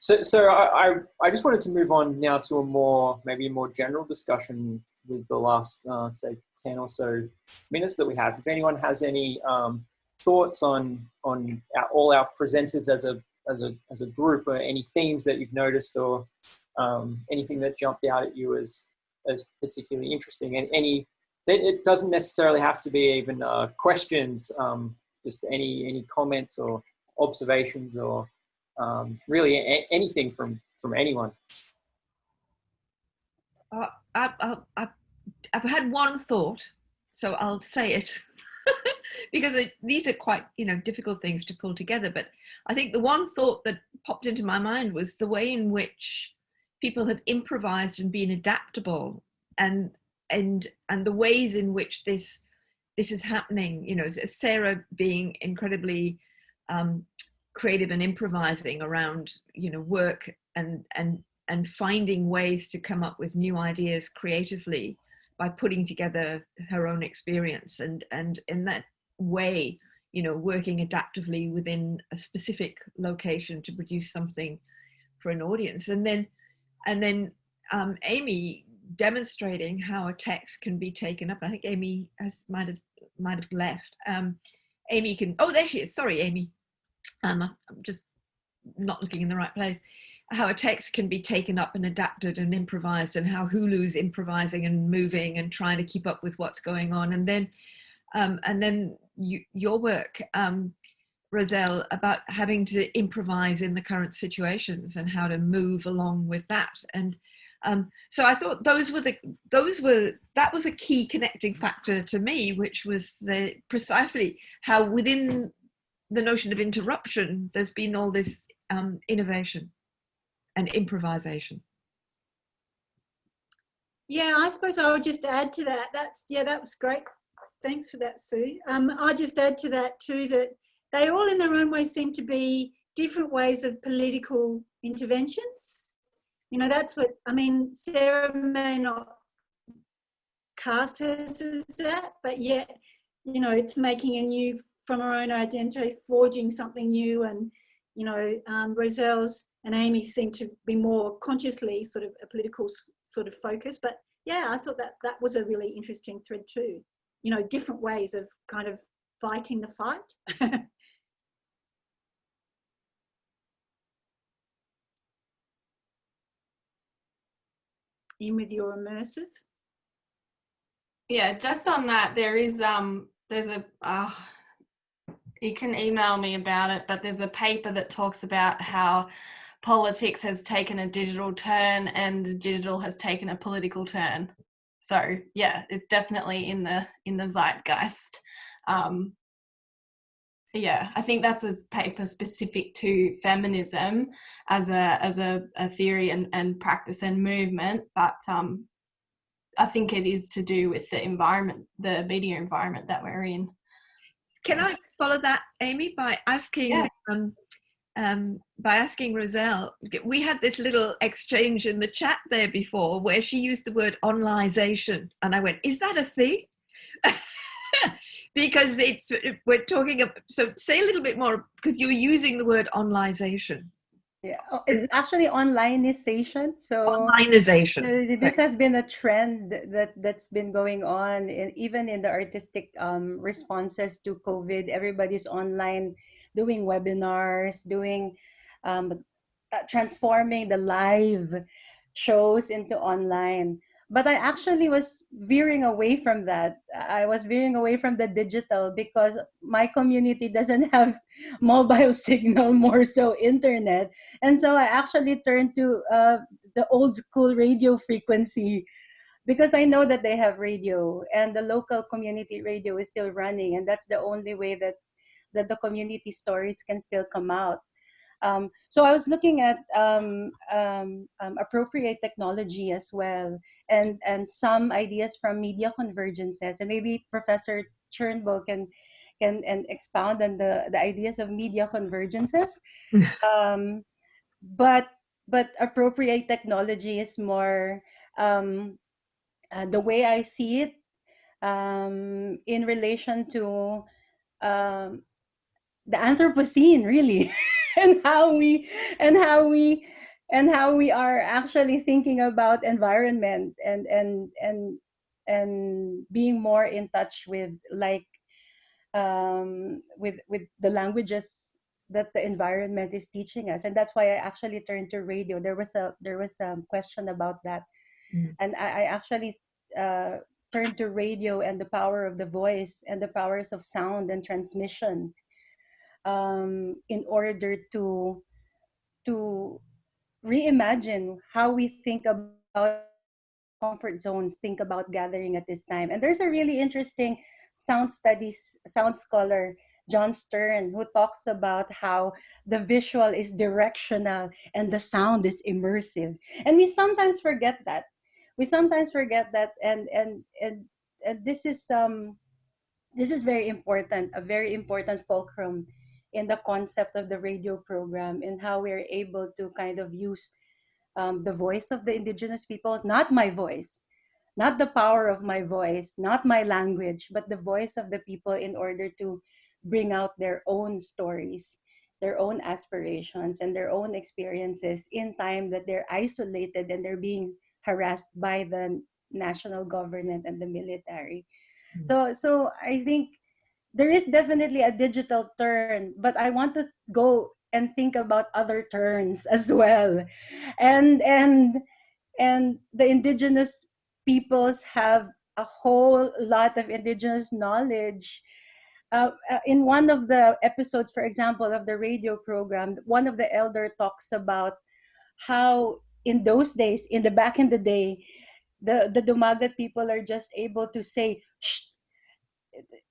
So I just wanted to move on now to maybe a more general discussion with the last, say, 10 or so minutes that we have. If anyone has any thoughts on all our presenters as a group, or any themes that you've noticed, or anything that jumped out at you as particularly interesting, and it doesn't necessarily have to be even questions, just any comments or observations, or really anything from anyone. I've had one thought, so I'll say it because these are quite, difficult things to pull together. But I think the one thought that popped into my mind was the way in which people have improvised and been adaptable, and the ways in which this is happening. Sarah being incredibly creative and improvising around work, and finding ways to come up with new ideas creatively by putting together her own experience, and in that way, working adaptively within a specific location to produce something for an audience. And then Amy demonstrating how a text can be taken up. I think Amy might have left. Amy can, oh, there she is. Sorry, Amy. I'm just not looking in the right place. How a text can be taken up and adapted and improvised, and how Hulu's improvising and moving and trying to keep up with what's going on. And then your work, Roselle, about having to improvise in the current situations and how to move along with that. And so I thought that was a key connecting factor to me, which was precisely how within the notion of interruption, there's been all this innovation and improvisation. Yeah, I suppose I would just add to that. That was great. Thanks for that, Sue. I'll just add to that too, that they all in their own way seem to be different ways of political interventions. That's what, Sarah may not cast hers as that, but yet, it's making from her own identity, forging something new. And, Roselle's and Amy seem to be more consciously sort of a political sort of focus. But yeah, I thought that was a really interesting thread too. Different ways of kind of fighting the fight. In with your immersive. Yeah, just on that, there's you can email me about it, but there's a paper that talks about how politics has taken a digital turn and digital has taken a political turn. So yeah, it's definitely in the zeitgeist. Yeah, I think that's a paper specific to feminism as a theory and practice and movement, but I think it is to do with the environment, the media environment that we're in. Can I follow that, Amy, by asking Roselle? We had this little exchange in the chat there before where she used the word onlinization, and I went, "Is that a thing?" Because we're talking about. So say a little bit more, because you're using the word onlinization. Yeah, it's actually onlineization. So onlineization. This has been a trend that's been going on, even in the artistic responses to COVID. Everybody's online, doing webinars, doing transforming the live shows into online. But I actually was veering away from that. I was veering away from the digital because my community doesn't have mobile signal, more so internet. And so I actually turned to the old school radio frequency, because I know that they have radio and the local community radio is still running. And that's the only way that the community stories can still come out. So I was looking at appropriate technology as well, and some ideas from media convergences, and maybe Professor Turnbull can expound on the ideas of media convergences. But appropriate technology is more the way I see it in relation to the Anthropocene, really. and how we and how we and how we are actually thinking about environment and being more in touch with, like, with the languages that the environment is teaching us. And that's why I actually turned to radio. There was a question about that. And I actually turned to radio and the power of the voice and the powers of sound and transmission, in order to reimagine how we think about comfort zones, think about gathering at this time. And there's a really interesting sound scholar, John Stern, who talks about how the visual is directional and the sound is immersive. And we sometimes forget that. And this is very important, a very important fulcrum in the concept of the radio program, and how we're able to kind of use the voice of the indigenous people, not my voice, not the power of my voice, not my language, but the voice of the people, in order to bring out their own stories, their own aspirations, and their own experiences in time that they're isolated and they're being harassed by the national government and the military. So I think there is definitely a digital turn, but I want to go and think about other turns as well. And the indigenous peoples have a whole lot of indigenous knowledge. In one of the episodes, for example, of the radio program, one of the elder talks about how in those days, in the back in the day, the Dumagat people are just able to say shh,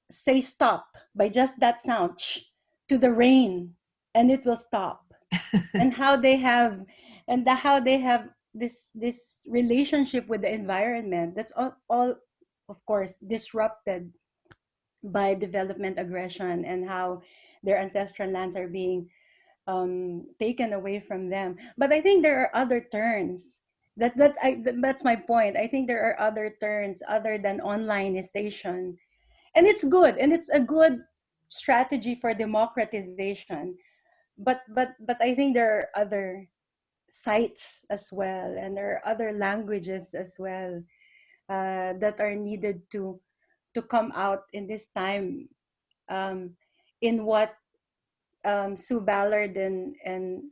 say stop by just that sound shh, to the rain, and it will stop. And how they have this relationship with the environment that's all of course disrupted by development aggression, and how their ancestral lands are being taken away from them. But I think there are other turns. That's my point. I think there are other turns other than onlineization, and it's good, and it's a good strategy for democratization. But I think there are other sites as well, and there are other languages as well, that are needed to come out in this time, in what Sue Ballard and in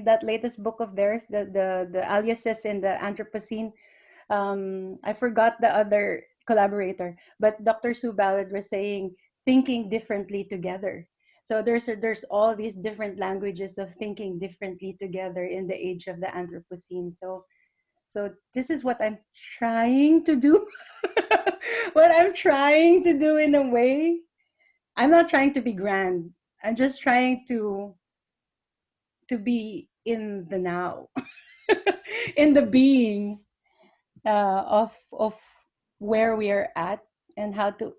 that latest book of theirs, the aliases in the Anthropocene. I forgot the other collaborator, but Dr. Sue Ballard was saying thinking differently together. So there's all these different languages of thinking differently together in the age of the Anthropocene. So this is what I'm trying to do. What I'm trying to do, in a way. I'm not trying to be grand. I'm just trying to be in the now, in the being of where we are at, and how to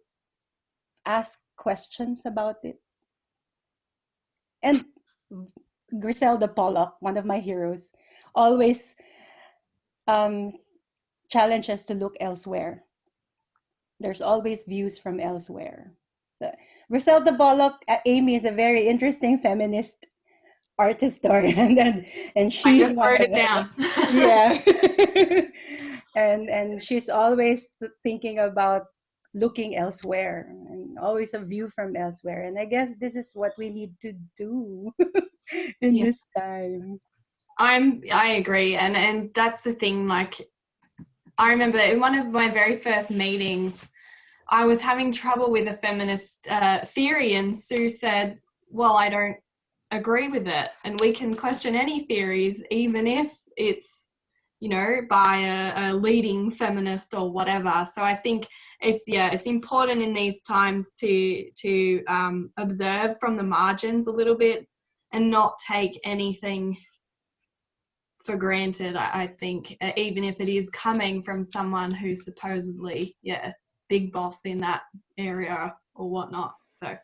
ask questions about it. And Griselda Pollock, one of my heroes, always challenge us to look elsewhere. There's always views from elsewhere. So, Griselda Pollock, Amy, is a very interesting feminist art historian, and she's I just wrote it down. Yeah. and she's always thinking about looking elsewhere, and always a view from elsewhere. And I guess this is what we need to do in this time. I agree, and that's the thing. Like, I remember in one of my very first meetings, I was having trouble with a feminist theory, and Sue said, well, I don't agree with it, and we can question any theories, even if it's, you know, by a leading feminist or whatever. So I think it's important in these times to observe from the margins a little bit, and not take anything for granted. I think, even if it is coming from someone who's supposedly big boss in that area or whatnot. So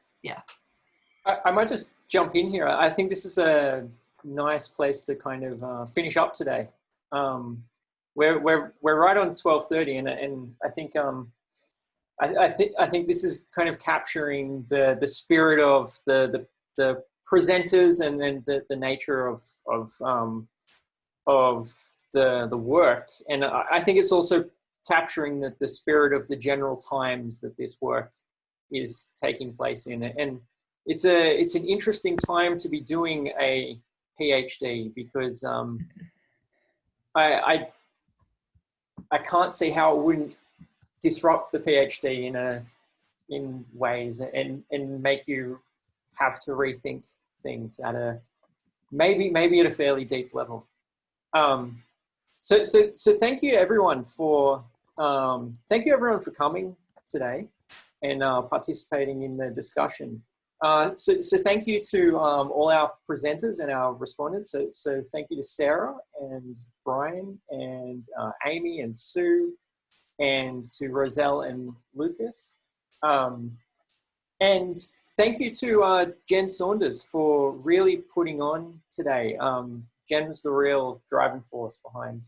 I might just jump in here. I think this is a nice place to kind of finish up today. We're right on 12:30, and I think I think this is kind of capturing the spirit of the presenters and the nature of the work. And I think it's also capturing the spirit of the general times that this work is taking place in. And it's an interesting time to be doing a PhD, because I can't see how it wouldn't disrupt the PhD in ways and make you have to rethink things at a maybe at a fairly deep level. So thank you everyone for coming today and participating in the discussion. So thank you to all our presenters and our respondents. So thank you to Sarah and Brian and Amy and Sue, and to Roselle and Lucas. And thank you to Jen Saunders for really putting on today. Jen's the real driving force behind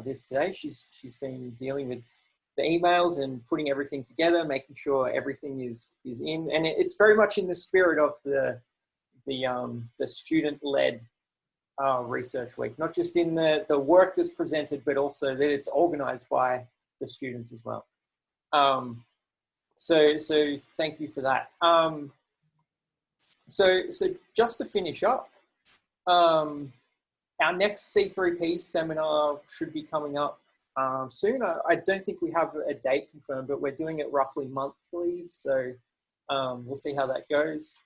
this today. She's been dealing with the emails and putting everything together, making sure everything is in, and it's very much in the spirit of the student-led research week, not just in the work that's presented, but also that it's organized by the students as well. So thank you for that. So just to finish up, our next C3P seminar should be coming up soon. I don't think we have a date confirmed, but we're doing it roughly monthly. So we'll see how that goes.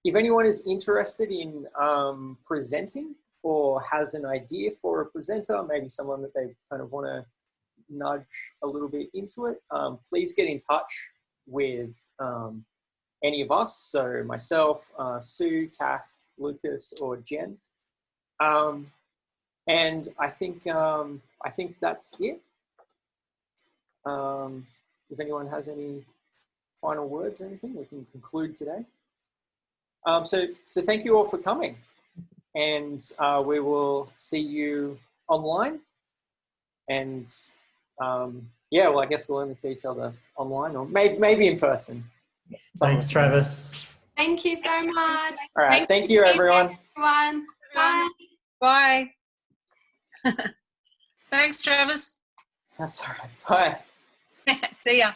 If anyone is interested in presenting or has an idea for a presenter, maybe someone that they kind of want to nudge a little bit into it, please get in touch with any of us. So myself, Sue, Kath, Lucas, or Jen. And I think that's it. If anyone has any final words or anything, we can conclude today. So thank you all for coming, and we will see you online. And yeah, well, I guess we'll only see each other online, or maybe in person. Thanks, Travis. Thank you so much. All right, thank you, everyone. Bye. Bye. Thanks, Travis. That's all right. Bye. See ya.